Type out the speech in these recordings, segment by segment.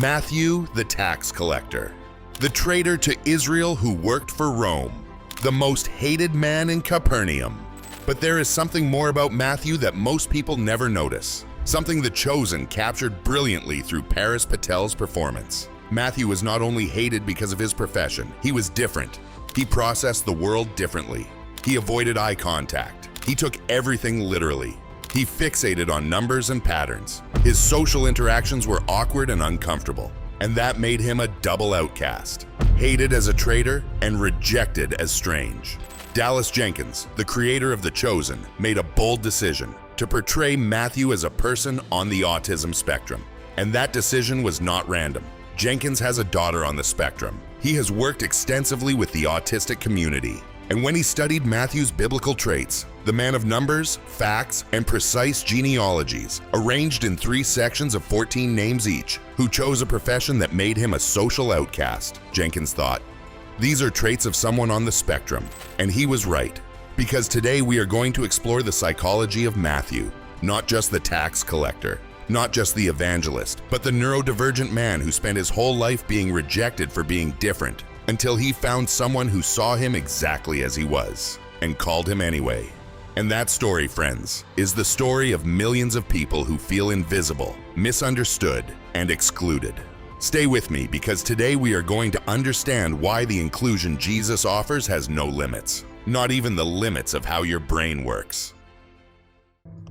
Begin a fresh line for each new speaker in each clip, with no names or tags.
Matthew, the tax collector, the traitor to Israel who worked for Rome, the most hated man in Capernaum. But there is something more about Matthew that most people never notice, something The Chosen captured brilliantly through Patel's performance. Matthew was not only hated because of his profession, he was different. He processed the world differently. He avoided eye contact. He took everything literally. He fixated on numbers and patterns. His social interactions were awkward and uncomfortable, and that made him a double outcast, hated as a traitor and rejected as strange. Dallas Jenkins, the creator of The Chosen, made a bold decision to portray Matthew as a person on the autism spectrum. And that decision was not random. Jenkins has a daughter on the spectrum. He has worked extensively with the autistic community. And when he studied Matthew's biblical traits, the man of numbers, facts, and precise genealogies, arranged in 3 sections of 14 names each, who chose a profession that made him a social outcast, Jenkins thought. These are traits of someone on the spectrum, and he was right. Because today we are going to explore the psychology of Matthew, not just the tax collector, not just the evangelist, but the neurodivergent man who spent his whole life being rejected for being different, until he found someone who saw him exactly as he was, and called him anyway. And that story, friends, is the story of millions of people who feel invisible, misunderstood, and excluded. Stay with me, because today we are going to understand why the inclusion Jesus offers has no limits, not even the limits of how your brain works.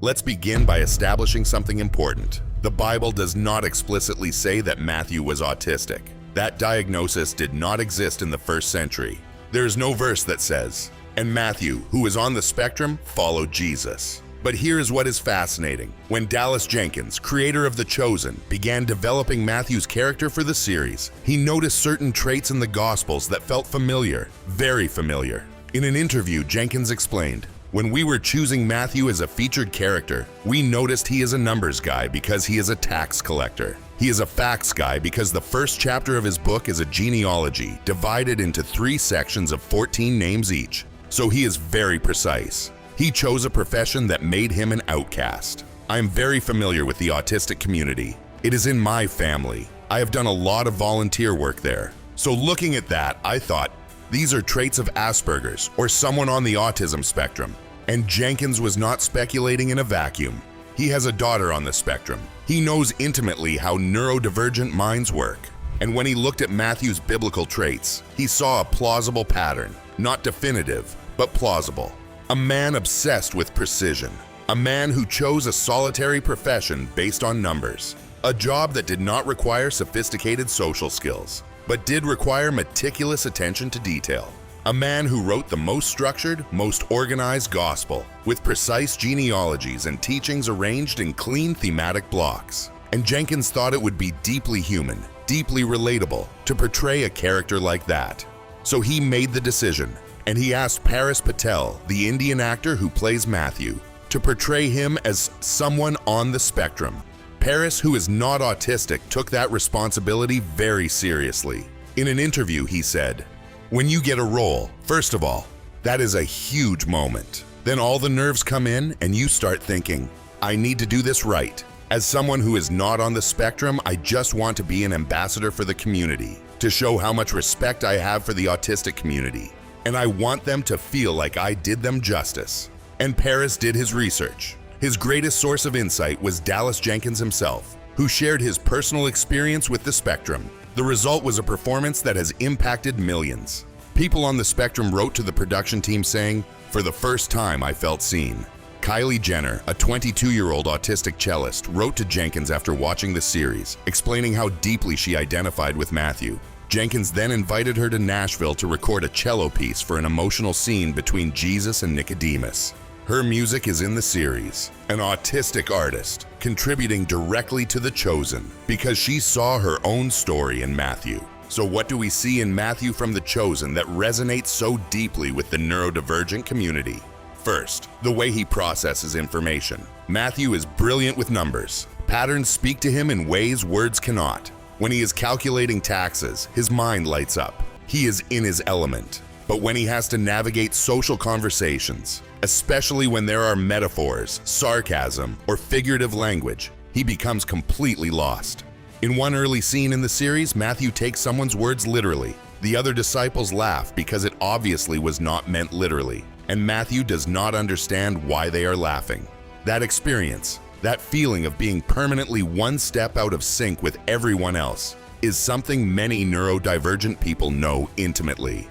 Let's begin by establishing something important. The Bible does not explicitly say that Matthew was autistic. That diagnosis did not exist in the first century. There is no verse that says, "And Matthew, who was on the spectrum, followed Jesus." But here is what is fascinating. When Dallas Jenkins, creator of The Chosen, began developing Matthew's character for the series, he noticed certain traits in the Gospels that felt familiar, very familiar. In an interview, Jenkins explained, "When we were choosing Matthew as a featured character, we noticed he is a numbers guy because he is a tax collector. He is a facts guy because the first chapter of his book is a genealogy divided into 3 sections of 14 names each. So he is very precise. He chose a profession that made him an outcast. I am very familiar with the autistic community. It is in my family. I have done a lot of volunteer work there. So looking at that, I thought, these are traits of Asperger's or someone on the autism spectrum." And Jenkins was not speculating in a vacuum. He has a daughter on the spectrum. He knows intimately how neurodivergent minds work. And when he looked at Matthew's biblical traits, he saw a plausible pattern, not definitive, but plausible. A man obsessed with precision. A man who chose a solitary profession based on numbers. A job that did not require sophisticated social skills, but did require meticulous attention to detail. A man who wrote the most structured, most organized gospel, with precise genealogies and teachings arranged in clean thematic blocks. And Jenkins thought it would be deeply human, deeply relatable, to portray a character like that. So he made the decision, and he asked Patel, the Indian actor who plays Matthew, to portray him as someone on the spectrum. Paris, who is not autistic, took that responsibility very seriously. In an interview, he said, "When you get a role, first of all, that is a huge moment. Then all the nerves come in and you start thinking, I need to do this right. As someone who is not on the spectrum, I just want to be an ambassador for the community, to show how much respect I have for the autistic community. And I want them to feel like I did them justice." And Paris did his research. His greatest source of insight was Dallas Jenkins himself, who shared his personal experience with the spectrum. The result was a performance that has impacted millions. People on the spectrum wrote to the production team saying, "For the first time, I felt seen." Kylie Jenner, a 22-year-old autistic cellist, wrote to Jenkins after watching the series, explaining how deeply she identified with Matthew. Jenkins then invited her to Nashville to record a cello piece for an emotional scene between Jesus and Nicodemus. Her music is in the series, an autistic artist, contributing directly to The Chosen because she saw her own story in Matthew. So what do we see in Matthew from The Chosen that resonates so deeply with the neurodivergent community? First, the way he processes information. Matthew is brilliant with numbers. Patterns speak to him in ways words cannot. When he is calculating taxes, his mind lights up. He is in his element. But when he has to navigate social conversations, especially when there are metaphors, sarcasm, or figurative language, he becomes completely lost. In one early scene in the series, Matthew takes someone's words literally. The other disciples laugh because it obviously was not meant literally, and Matthew does not understand why they are laughing. That experience, that feeling of being permanently one step out of sync with everyone else, is something many neurodivergent people know intimately.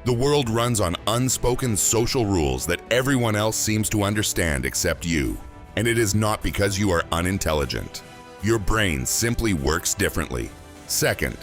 The world runs on unspoken social rules that everyone else seems to understand except you, and it is not because you are unintelligent. Your brain simply works differently. Second,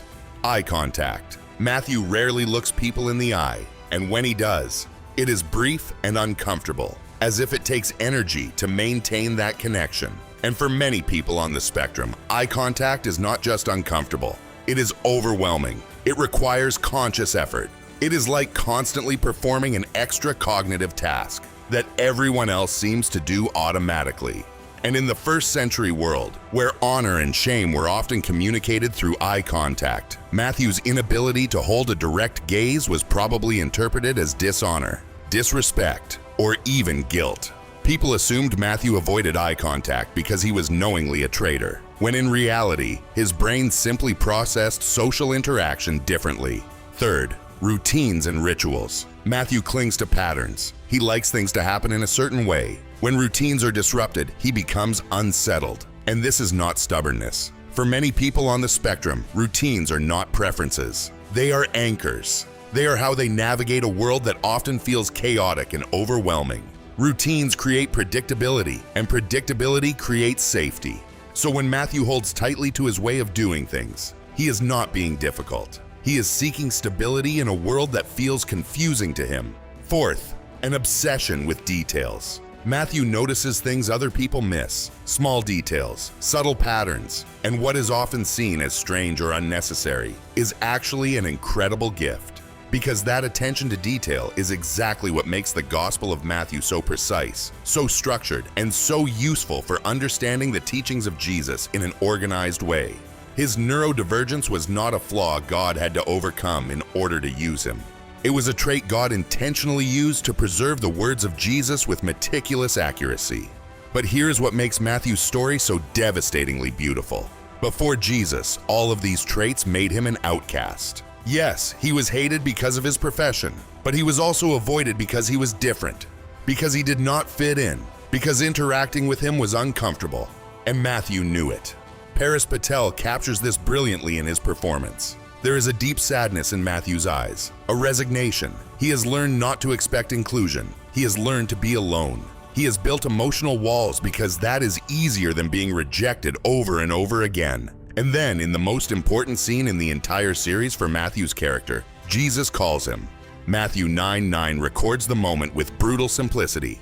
eye contact. Matthew rarely looks people in the eye, and when he does, it is brief and uncomfortable, as if it takes energy to maintain that connection. And for many people on the spectrum, eye contact is not just uncomfortable, it is overwhelming. It requires conscious effort. It is like constantly performing an extra cognitive task that everyone else seems to do automatically. And in the first century world, where honor and shame were often communicated through eye contact, Matthew's inability to hold a direct gaze was probably interpreted as dishonor, disrespect, or even guilt. People assumed Matthew avoided eye contact because he was knowingly a traitor, when in reality, his brain simply processed social interaction differently. Third, routines and rituals. Matthew clings to patterns. He likes things to happen in a certain way. When routines are disrupted, he becomes unsettled. And this is not stubbornness. For many people on the spectrum, routines are not preferences. They are anchors. They are how they navigate a world that often feels chaotic and overwhelming. Routines create predictability, and predictability creates safety. So when Matthew holds tightly to his way of doing things, he is not being difficult. He is seeking stability in a world that feels confusing to him. Fourth, an obsession with details. Matthew notices things other people miss, small details, subtle patterns, and what is often seen as strange or unnecessary is actually an incredible gift. Because that attention to detail is exactly what makes the Gospel of Matthew so precise, so structured, and so useful for understanding the teachings of Jesus in an organized way. His neurodivergence was not a flaw God had to overcome in order to use him. It was a trait God intentionally used to preserve the words of Jesus with meticulous accuracy. But here's what makes Matthew's story so devastatingly beautiful. Before Jesus, all of these traits made him an outcast. Yes, he was hated because of his profession, but he was also avoided because he was different, because he did not fit in, because interacting with him was uncomfortable, and Matthew knew it. Patel captures this brilliantly in his performance. There is a deep sadness in Matthew's eyes, a resignation. He has learned not to expect inclusion. He has learned to be alone. He has built emotional walls because that is easier than being rejected over and over again. And then, in the most important scene in the entire series for Matthew's character, Jesus calls him. Matthew 9:9 records the moment with brutal simplicity.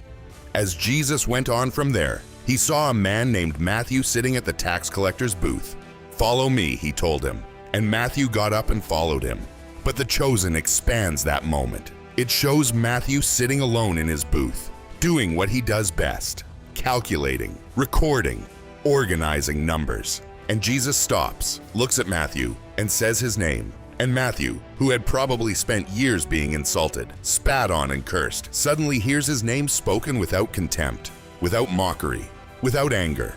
As Jesus went on from there, he saw a man named Matthew sitting at the tax collector's booth. "Follow me," he told him. And Matthew got up and followed him. But The Chosen expands that moment. It shows Matthew sitting alone in his booth, doing what he does best, calculating, recording, organizing numbers. And Jesus stops, looks at Matthew, and says his name. And Matthew, who had probably spent years being insulted, spat on and cursed, suddenly hears his name spoken without contempt, without mockery, without anger.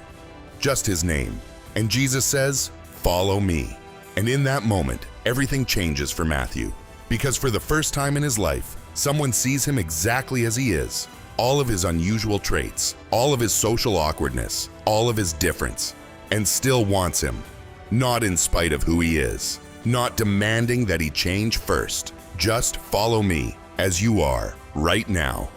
Just his name. And Jesus says, "Follow me." And in that moment, everything changes for Matthew. Because for the first time in his life, someone sees him exactly as he is. All of his unusual traits, all of his social awkwardness, all of his difference, and still wants him. Not in spite of who he is. Not demanding that he change first. Just follow me as you are right now.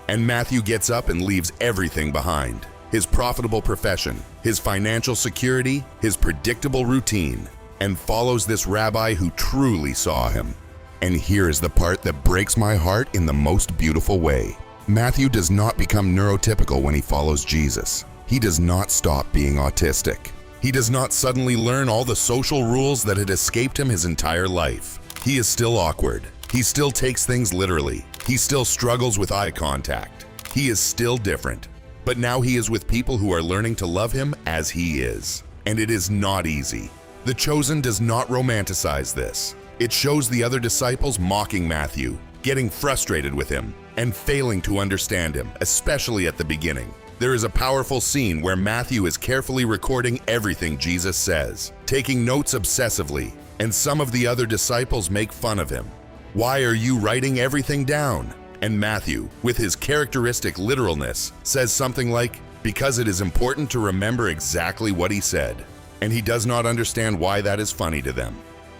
And Matthew gets up and leaves everything behind. His profitable profession, his financial security, his predictable routine, and follows this rabbi who truly saw him. And here is the part that breaks my heart in the most beautiful way. Matthew does not become neurotypical when he follows Jesus. He does not stop being autistic. He does not suddenly learn all the social rules that had escaped him his entire life. He is still awkward. He still takes things literally. He still struggles with eye contact. He is still different. But now he is with people who are learning to love him as he is. And it is not easy. The Chosen does not romanticize this. It shows the other disciples mocking Matthew, getting frustrated with him, and failing to understand him, especially at the beginning. There is a powerful scene where Matthew is carefully recording everything Jesus says, taking notes obsessively, and some of the other disciples make fun of him. "Why are you writing everything down?" And Matthew, with his characteristic literalness, says something like, "Because it is important to remember exactly what he said." And he does not understand why that is funny to them.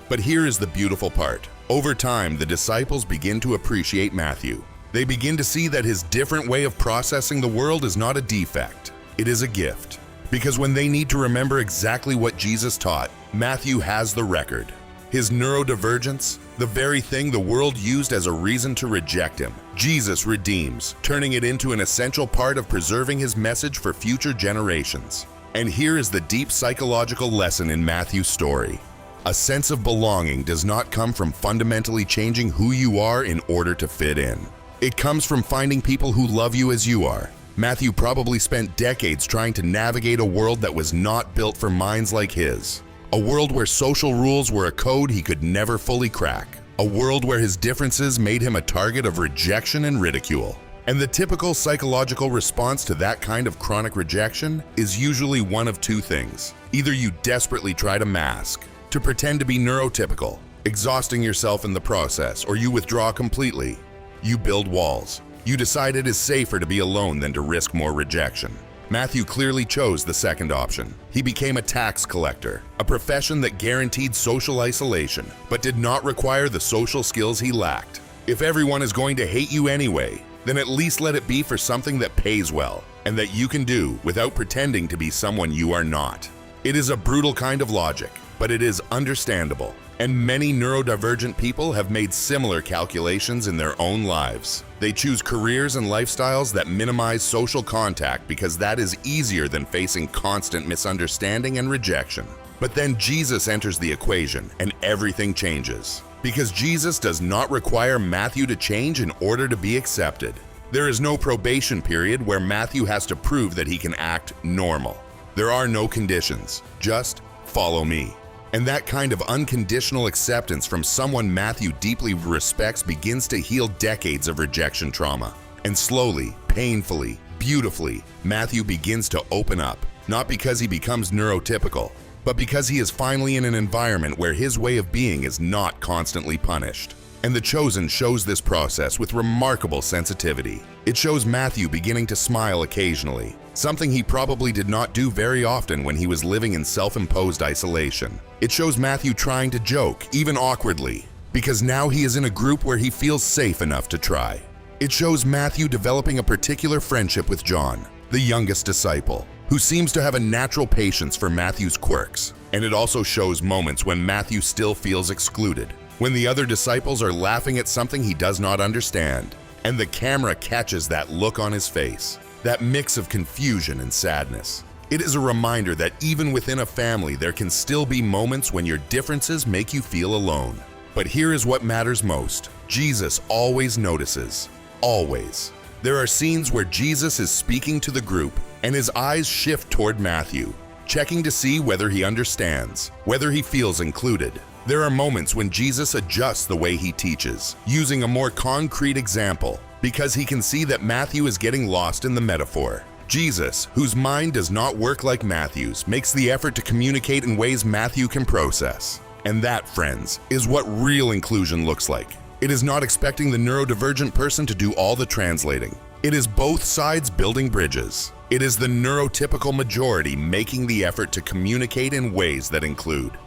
But here is the beautiful part. Over time, the disciples begin to appreciate Matthew. They begin to see that his different way of processing the world is not a defect, it is a gift. Because when they need to remember exactly what Jesus taught, Matthew has the record. His neurodivergence, the very thing the world used as a reason to reject him, Jesus redeems, turning it into an essential part of preserving his message for future generations. And here is the deep psychological lesson in Matthew's story. A sense of belonging does not come from fundamentally changing who you are in order to fit in. It comes from finding people who love you as you are. Matthew probably spent decades trying to navigate a world that was not built for minds like his. A world where social rules were a code he could never fully crack. A world where his differences made him a target of rejection and ridicule. And the typical psychological response to that kind of chronic rejection is usually one of two things. Either you desperately try to mask, to pretend to be neurotypical, exhausting yourself in the process, or you withdraw completely. You build walls. You decide it is safer to be alone than to risk more rejection. Matthew clearly chose the second option. He became a tax collector, a profession that guaranteed social isolation, but did not require the social skills he lacked. If everyone is going to hate you anyway, then at least let it be for something that pays well, and that you can do without pretending to be someone you are not. It is a brutal kind of logic, but it is understandable. And many neurodivergent people have made similar calculations in their own lives. They choose careers and lifestyles that minimize social contact because that is easier than facing constant misunderstanding and rejection. But then Jesus enters the equation and everything changes. Because Jesus does not require Matthew to change in order to be accepted. There is no probation period where Matthew has to prove that he can act normal. There are no conditions, just follow me. And that kind of unconditional acceptance from someone Matthew deeply respects begins to heal decades of rejection trauma. And slowly, painfully, beautifully, Matthew begins to open up, not because he becomes neurotypical, but because he is finally in an environment where his way of being is not constantly punished. And The Chosen shows this process with remarkable sensitivity. It shows Matthew beginning to smile occasionally, something he probably did not do very often when he was living in self-imposed isolation. It shows Matthew trying to joke, even awkwardly, because now he is in a group where he feels safe enough to try. It shows Matthew developing a particular friendship with John, the youngest disciple, who seems to have a natural patience for Matthew's quirks. And it also shows moments when Matthew still feels excluded, when the other disciples are laughing at something he does not understand, and the camera catches that look on his face, that mix of confusion and sadness. It is a reminder that even within a family, there can still be moments when your differences make you feel alone. But here is what matters most. Jesus always notices. Always. There are scenes where Jesus is speaking to the group, and his eyes shift toward Matthew, checking to see whether he understands, whether he feels included. There are moments when Jesus adjusts the way he teaches, using a more concrete example, because he can see that Matthew is getting lost in the metaphor. Jesus, whose mind does not work like Matthew's, makes the effort to communicate in ways Matthew can process. And that, friends, is what real inclusion looks like. It is not expecting the neurodivergent person to do all the translating. It is both sides building bridges. It is the neurotypical majority making the effort to communicate in ways that include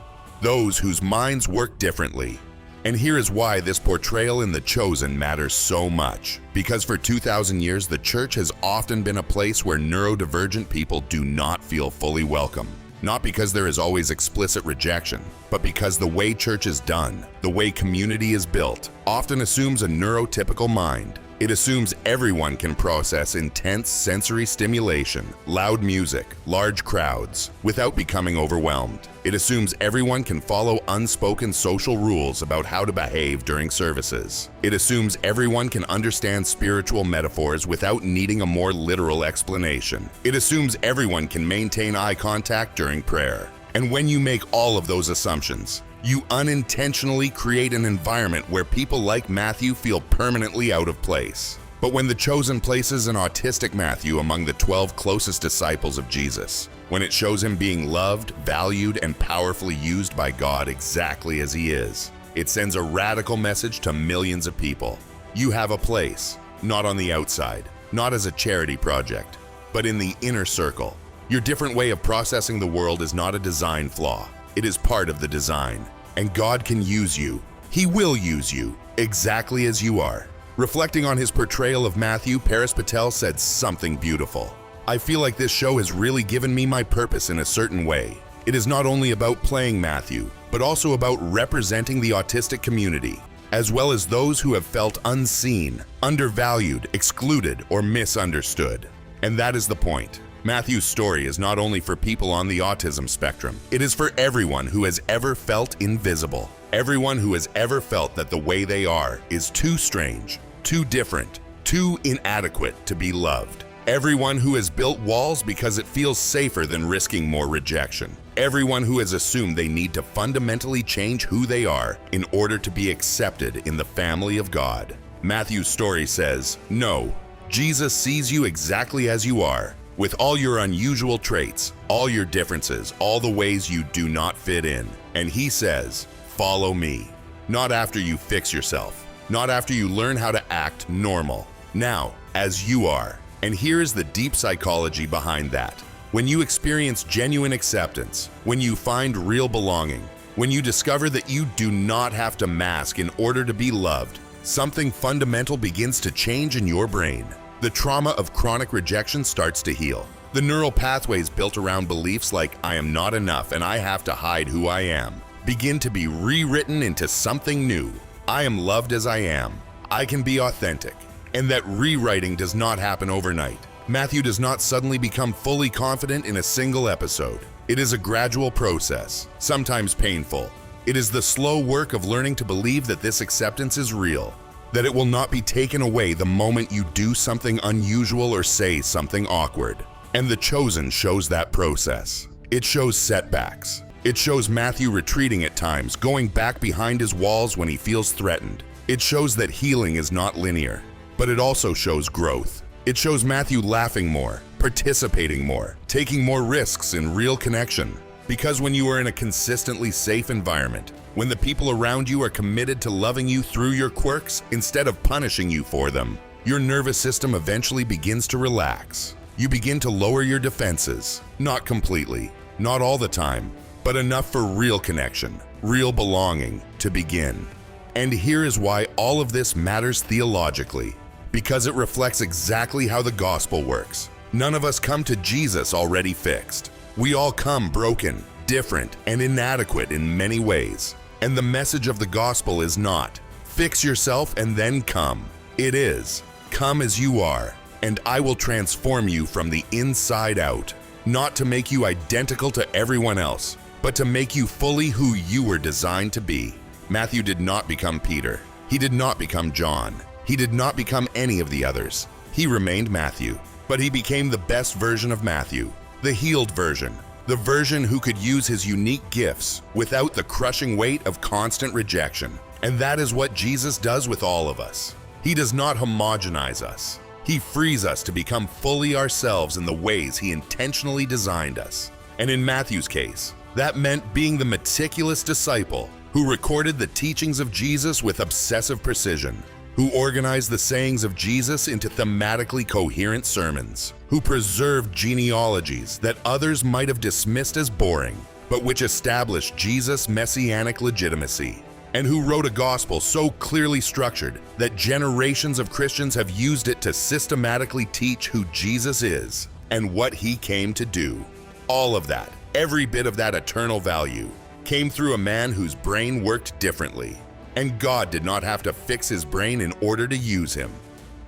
those whose minds work differently. And here is why this portrayal in The Chosen matters so much. Because for 2,000 years, the church has often been a place where neurodivergent people do not feel fully welcome. Not because there is always explicit rejection, but because the way church is done, the way community is built, often assumes a neurotypical mind. It assumes everyone can process intense sensory stimulation, loud music, large crowds, without becoming overwhelmed. It assumes everyone can follow unspoken social rules about how to behave during services. It assumes everyone can understand spiritual metaphors without needing a more literal explanation. It assumes everyone can maintain eye contact during prayer. And when you make all of those assumptions, you unintentionally create an environment where people like Matthew feel permanently out of place. But when the Chosen places an autistic Matthew among the 12 closest disciples of Jesus, when it shows him being loved, valued, and powerfully used by God exactly as he is, it sends a radical message to millions of people. You have a place, not on the outside, not as a charity project, but in the inner circle. Your different way of processing the world is not a design flaw. It is part of the design. And God can use you. He will use you, exactly as you are. Reflecting on his portrayal of Matthew, Patel said something beautiful. I feel like this show has really given me my purpose in a certain way. It is not only about playing Matthew, but also about representing the autistic community, as well as those who have felt unseen, undervalued, excluded, or misunderstood. And that is the point. Matthew's story is not only for people on the autism spectrum, it is for everyone who has ever felt invisible. Everyone who has ever felt that the way they are is too strange, too different, too inadequate to be loved. Everyone who has built walls because it feels safer than risking more rejection. Everyone who has assumed they need to fundamentally change who they are in order to be accepted in the family of God. Matthew's story says, no, Jesus sees you exactly as you are, with all your unusual traits, all your differences, all the ways you do not fit in. And he says, follow me. Not after you fix yourself, not after you learn how to act normal. Now, as you are. And here is the deep psychology behind that. When you experience genuine acceptance, when you find real belonging, when you discover that you do not have to mask in order to be loved, something fundamental begins to change in your brain. The trauma of chronic rejection starts to heal. The neural pathways built around beliefs like I am not enough and I have to hide who I am begin to be rewritten into something new. I am loved as I am. I can be authentic. And that rewriting does not happen overnight. Matthew does not suddenly become fully confident in a single episode. It is a gradual process, sometimes painful. It is the slow work of learning to believe that this acceptance is real, that it will not be taken away the moment you do something unusual or say something awkward. And The Chosen shows that process. It shows setbacks. It shows Matthew retreating at times, going back behind his walls when he feels threatened. It shows that healing is not linear. But it also shows growth. It shows Matthew laughing more, participating more, taking more risks in real connection. Because when you are in a consistently safe environment, when the people around you are committed to loving you through your quirks instead of punishing you for them, your nervous system eventually begins to relax. You begin to lower your defenses, not completely, not all the time, but enough for real connection, real belonging to begin. And here is why all of this matters theologically. Because it reflects exactly how the gospel works. None of us come to Jesus already fixed. We all come broken, different, and inadequate in many ways. And the message of the gospel is not, fix yourself and then come. It is, come as you are, and I will transform you from the inside out. Not to make you identical to everyone else, but to make you fully who you were designed to be. Matthew did not become Peter. He did not become John. He did not become any of the others. He remained Matthew, but he became the best version of Matthew, the healed version, the version who could use his unique gifts without the crushing weight of constant rejection. And that is what Jesus does with all of us. He does not homogenize us. He frees us to become fully ourselves in the ways he intentionally designed us. And in Matthew's case, that meant being the meticulous disciple who recorded the teachings of Jesus with obsessive precision, who organized the sayings of Jesus into thematically coherent sermons, who preserved genealogies that others might have dismissed as boring, but which established Jesus' messianic legitimacy, and who wrote a gospel so clearly structured that generations of Christians have used it to systematically teach who Jesus is and what he came to do. All of that, every bit of that eternal value, came through a man whose brain worked differently. And God did not have to fix his brain in order to use him.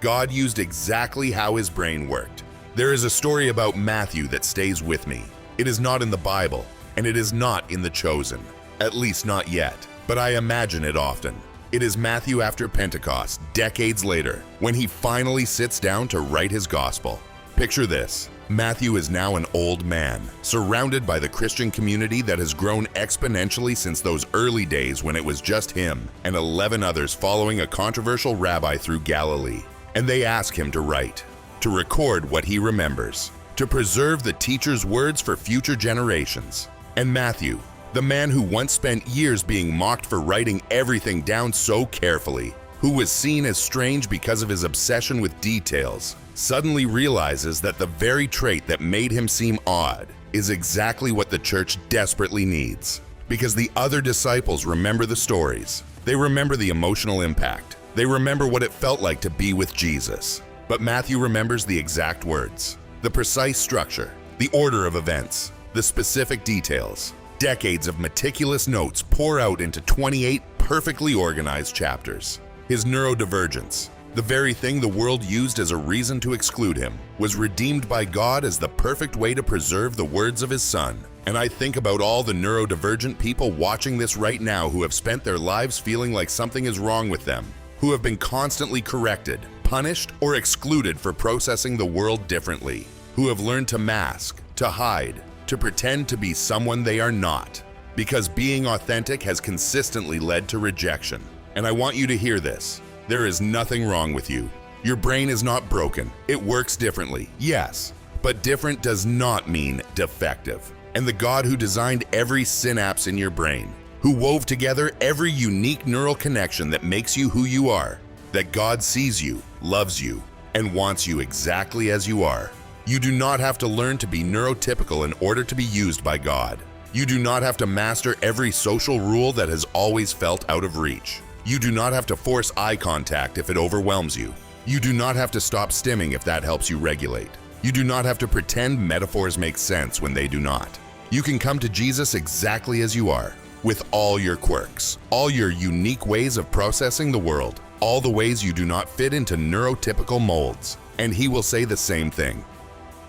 God used exactly how his brain worked. There is a story about Matthew that stays with me. It is not in the Bible, and it is not in The Chosen, at least not yet, but I imagine it often. It is Matthew after Pentecost, decades later, when he finally sits down to write his gospel. Picture this. Matthew is now an old man, surrounded by the Christian community that has grown exponentially since those early days when it was just him and 11 others following a controversial rabbi through Galilee. and they ask him to write, to record what he remembers, to preserve the teacher's words for future generations. And Matthew, the man who once spent years being mocked for writing everything down so carefully, who was seen as strange because of his obsession with details, suddenly realizes that the very trait that made him seem odd is exactly what the church desperately needs. Because the other disciples remember the stories, they remember the emotional impact, they remember what it felt like to be with Jesus. But Matthew remembers the exact words, the precise structure, the order of events, the specific details. Decades of meticulous notes pour out into 28 perfectly organized chapters. His neurodivergence, the very thing the world used as a reason to exclude him, was redeemed by God as the perfect way to preserve the words of his Son. And I think about all the neurodivergent people watching this right now who have spent their lives feeling like something is wrong with them, who have been constantly corrected, punished, or excluded for processing the world differently, who have learned to mask, to hide, to pretend to be someone they are not, because being authentic has consistently led to rejection. And I want you to hear this. There is nothing wrong with you. Your brain is not broken. It works differently, yes, but different does not mean defective. And the God who designed every synapse in your brain, who wove together every unique neural connection that makes you who you are, that God sees you, loves you, and wants you exactly as you are. You do not have to learn to be neurotypical in order to be used by God. You do not have to master every social rule that has always felt out of reach. You do not have to force eye contact if it overwhelms you. You do not have to stop stimming if that helps you regulate. You do not have to pretend metaphors make sense when they do not. You can come to Jesus exactly as you are, with all your quirks, all your unique ways of processing the world, all the ways you do not fit into neurotypical molds, and he will say the same thing.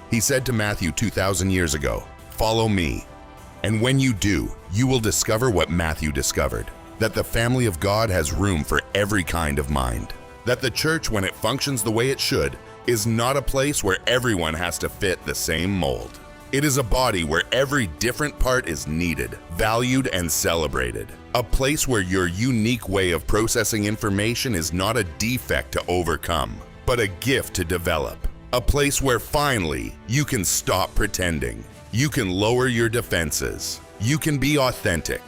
He said to Matthew 2,000 years ago, "Follow me." And when you do, you will discover what Matthew discovered, that the family of God has room for every kind of mind, that the church, when it functions the way it should, is not a place where everyone has to fit the same mold. It is a body where every different part is needed, valued, and celebrated. A place where your unique way of processing information is not a defect to overcome, but a gift to develop. A place where finally you can stop pretending. You can lower your defenses. You can be authentic.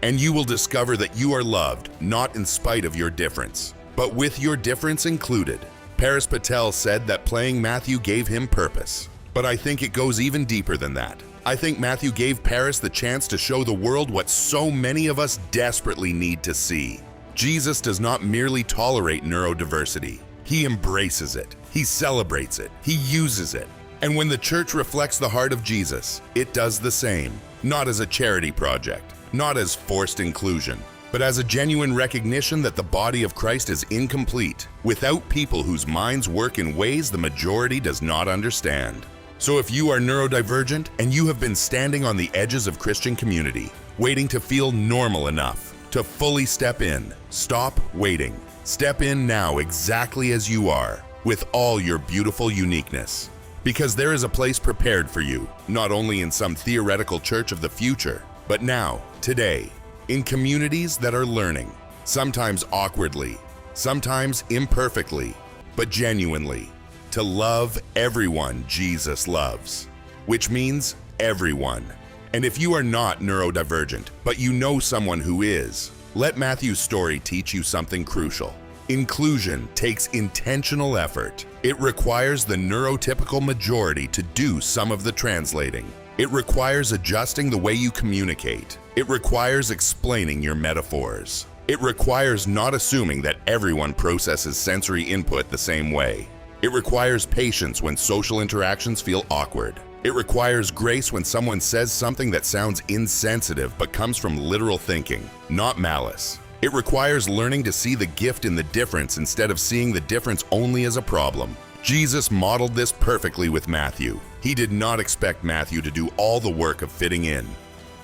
And you will discover that you are loved, not in spite of your difference, but with your difference included. Patel said that playing Matthew gave him purpose. But I think it goes even deeper than that. I think Matthew gave Paris the chance to show the world what so many of us desperately need to see. Jesus does not merely tolerate neurodiversity. He embraces it. He celebrates it. He uses it. And when the church reflects the heart of Jesus, it does the same, not as a charity project, not as forced inclusion, but as a genuine recognition that the body of Christ is incomplete without people whose minds work in ways the majority does not understand. So if you are neurodivergent and you have been standing on the edges of Christian community, waiting to feel normal enough to fully step in, stop waiting. Step in now exactly as you are, with all your beautiful uniqueness. Because there is a place prepared for you, not only in some theoretical church of the future, but now, today, in communities that are learning, sometimes awkwardly, sometimes imperfectly, but genuinely, to love everyone Jesus loves, which means everyone. And if you are not neurodivergent, but you know someone who is, let Matthew's story teach you something crucial. Inclusion takes intentional effort. It requires the neurotypical majority to do some of the translating. It requires adjusting the way you communicate. It requires explaining your metaphors. It requires not assuming that everyone processes sensory input the same way. It requires patience when social interactions feel awkward. It requires grace when someone says something that sounds insensitive but comes from literal thinking, not malice. It requires learning to see the gift in the difference instead of seeing the difference only as a problem. Jesus modeled this perfectly with Matthew. He did not expect Matthew to do all the work of fitting in.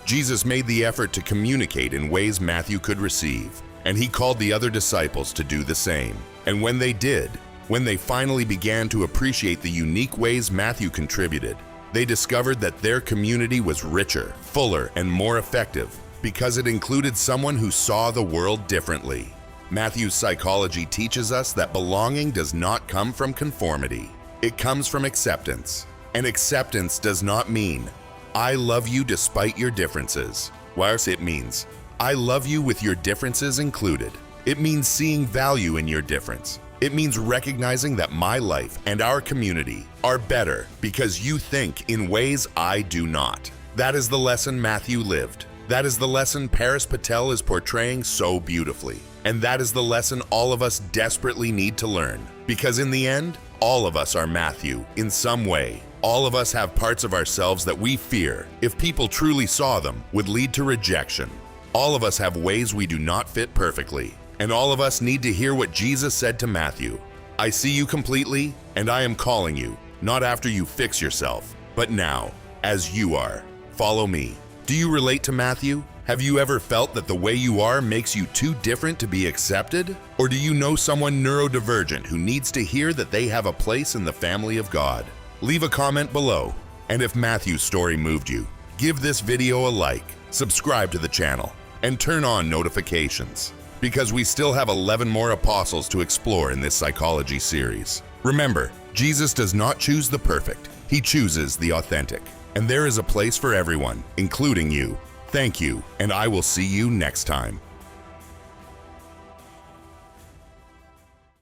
Jesus made the effort to communicate in ways Matthew could receive, and he called the other disciples to do the same. And when they did, when they finally began to appreciate the unique ways Matthew contributed, they discovered that their community was richer, fuller, and more effective because it included someone who saw the world differently. Matthew's psychology teaches us that belonging does not come from conformity. It comes from acceptance. And acceptance does not mean, I love you despite your differences. Whilst it means, I love you with your differences included. It means seeing value in your difference. It means recognizing that my life and our community are better because you think in ways I do not. That is the lesson Matthew lived. That is the lesson Patel is portraying so beautifully. And that is the lesson all of us desperately need to learn. Because in the end, all of us are Matthew in some way. All of us have parts of ourselves that we fear, if people truly saw them, would lead to rejection. All of us have ways we do not fit perfectly. And all of us need to hear what Jesus said to Matthew. I see you completely, and I am calling you, not after you fix yourself, but now, as you are. Follow me. Do you relate to Matthew? Have you ever felt that the way you are makes you too different to be accepted? Or do you know someone neurodivergent who needs to hear that they have a place in the family of God? Leave a comment below. And if Matthew's story moved you, give this video a like, subscribe to the channel, and turn on notifications. Because we still have 11 more apostles to explore in this psychology series. Remember, Jesus does not choose the perfect. He chooses the authentic. And there is a place for everyone, including you. Thank you, and I will see you next time.